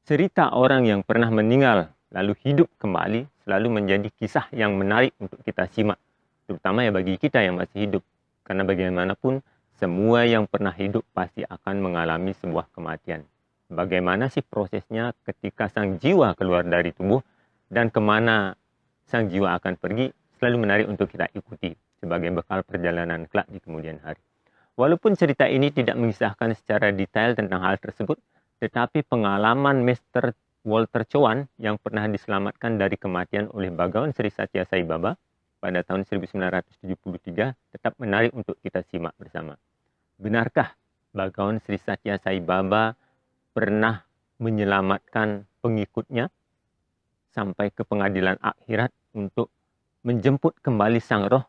Cerita orang yang pernah meninggal lalu hidup kembali selalu menjadi kisah yang menarik untuk kita simak, terutama ya bagi kita yang masih hidup. Karena bagaimanapun semua yang pernah hidup pasti akan mengalami sebuah kematian. Bagaimana sih prosesnya ketika sang jiwa keluar dari tubuh dan kemana sang jiwa akan pergi, selalu menarik untuk kita ikuti sebagai bekal perjalanan kelak di kemudian hari. Walaupun cerita ini tidak mengisahkan secara detail tentang hal tersebut, tetapi pengalaman Mr Cowan yang pernah diselamatkan dari kematian oleh Bagawan Sri Satya Sai Baba pada tahun 1973 tetap menarik untuk kita simak bersama. Benarkah Bagawan Sri Satya Sai Baba pernah menyelamatkan pengikutnya sampai ke pengadilan akhirat untuk menjemput kembali sang roh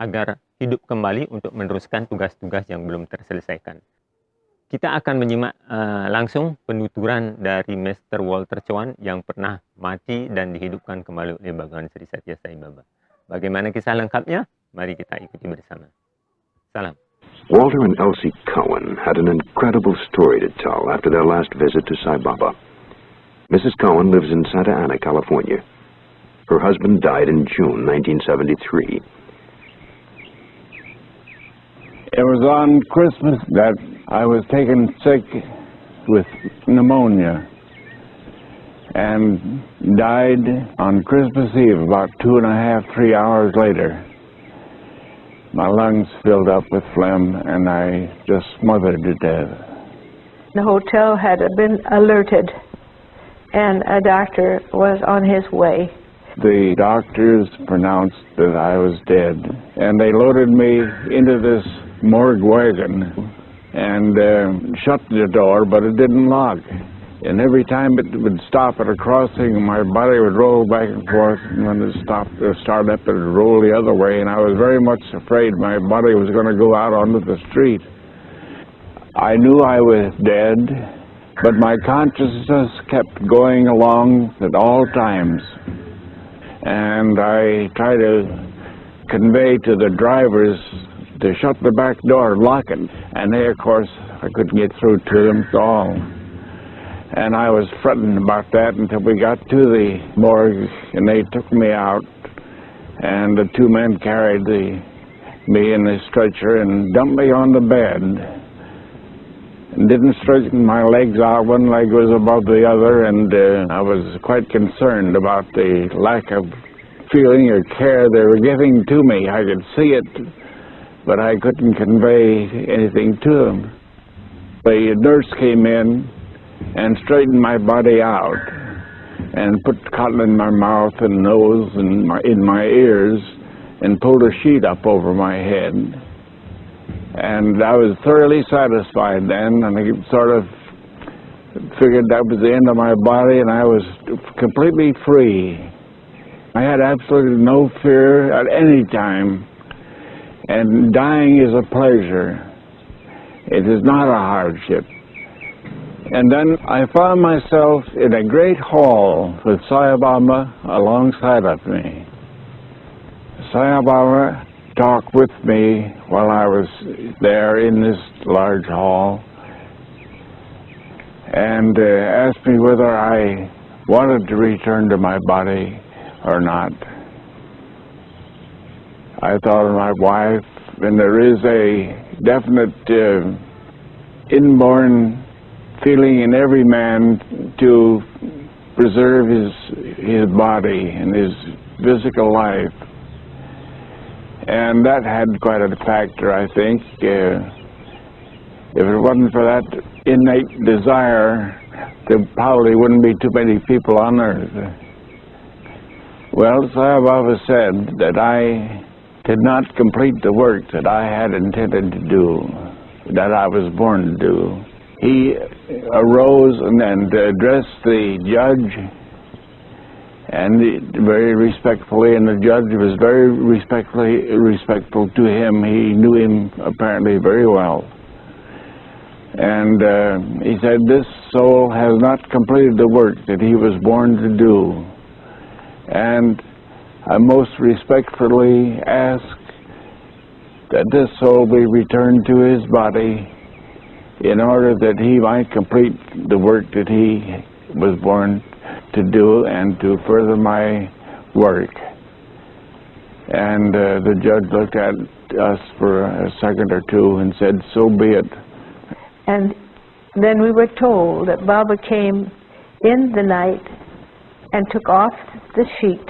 agar hidup kembali untuk meneruskan tugas-tugas yang belum terselesaikan? Kita akan menyimak langsung penuturan dari Mr Cowan yang pernah mati dan dihidupkan kembali oleh Bagawan Sri Satya Sai Baba. Bagaimana kisah lengkapnya? Mari kita ikuti bersama. Salam. Walter and Elsie Cowan had an incredible story to tell after their last visit to Sai Baba. Mrs. Cowan lives in Santa Ana, California. Her husband died in June 1973. It was on Christmas that I was taken sick with pneumonia and died on Christmas Eve about 2.5, 3 hours later. My lungs filled up with phlegm and I just smothered to death. The hotel had been alerted and a doctor was on his way. The doctors pronounced that I was dead and they loaded me into this morgue wagon and shut the door, but it didn't lock. And every time it would stop at a crossing, my body would roll back and forth, and when it stopped or started up, it would roll the other way, and I was very much afraid my body was going to go out onto the street. I knew I was dead, but my consciousness kept going along at all times. And I tried to convey to the drivers to shut the back door and lock it. And they, of course, I couldn't get through to them at all. And I was fretting about that until we got to the morgue, and they took me out. And the two men carried me in the stretcher and dumped me on the bed. And didn't straighten my legs out. One leg was above the other, and I was quite concerned about the lack of feeling or care they were giving to me. I could see it, but I couldn't convey anything to them. The nurse came in and straightened my body out and put cotton in my mouth and nose and in my ears and pulled a sheet up over my head. And I was thoroughly satisfied then, and I sort of figured that was the end of my body and I was completely free. I had absolutely no fear at any time. And dying is a pleasure. It is not a hardship. And then I found myself in a great hall with Sai Baba alongside of me. Sai Baba talked with me while I was there in this large hall and asked me whether I wanted to return to my body or not. I thought of my wife, and there is a definite inborn feeling in every man to preserve his body and his physical life. And that had quite a factor, I think. If it wasn't for that innate desire, there probably wouldn't be too many people on earth. Well, Sai Baba said that I did not complete the work that I had intended to do, that I was born to do. He arose and addressed the judge, and very respectfully, and the judge was very respectful to him. He knew him apparently very well. And he said, this soul has not completed the work that he was born to do. And I most respectfully ask that this soul be returned to his body in order that he might complete the work that he was born to do and to further my work. And the judge looked at us for a second or two and said, "So be it." And then we were told that Baba came in the night and took off the sheet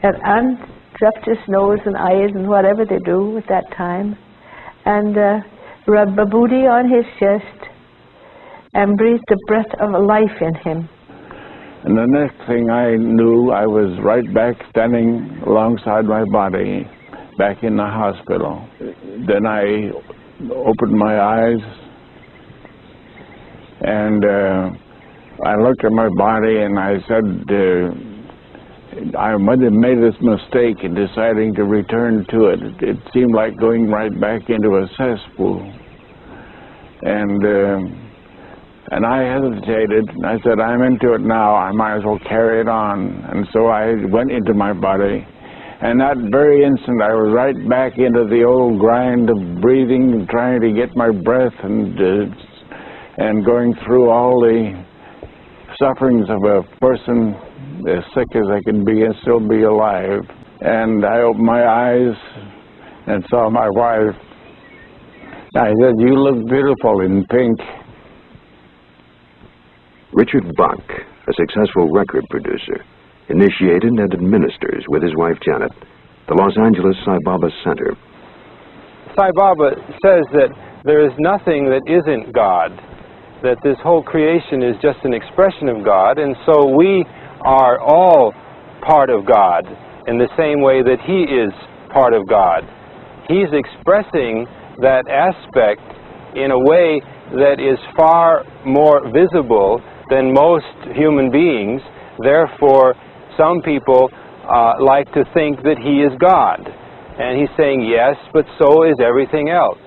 and undressed his nose and eyes and whatever they do at that time, and rubbed Babudi on his chest and breathed the breath of life in him. And the next thing I knew, I was right back standing alongside my body, back in the hospital. Then I opened my eyes, and I looked at my body, and I said, I might have made this mistake in deciding to return to it. It seemed like going right back into a cesspool. And I hesitated, and I said, I'm into it now, I might as well carry it on. And so I went into my body, and that very instant I was right back into the old grind of breathing and trying to get my breath and going through all the sufferings of a person as sick as I can be and still be alive. And I opened my eyes and saw my wife. I said, "You look beautiful in pink." Richard Bach, a successful record producer, initiated and administers with his wife Janet the Los Angeles Sai Baba Center. Sai Baba says that there is nothing that isn't God, that this whole creation is just an expression of God, and so we are all part of God in the same way that He is part of God. He's expressing that aspect in a way that is far more visible than most human beings. Therefore, some people like to think that He is God. And He's saying, yes, but so is everything else.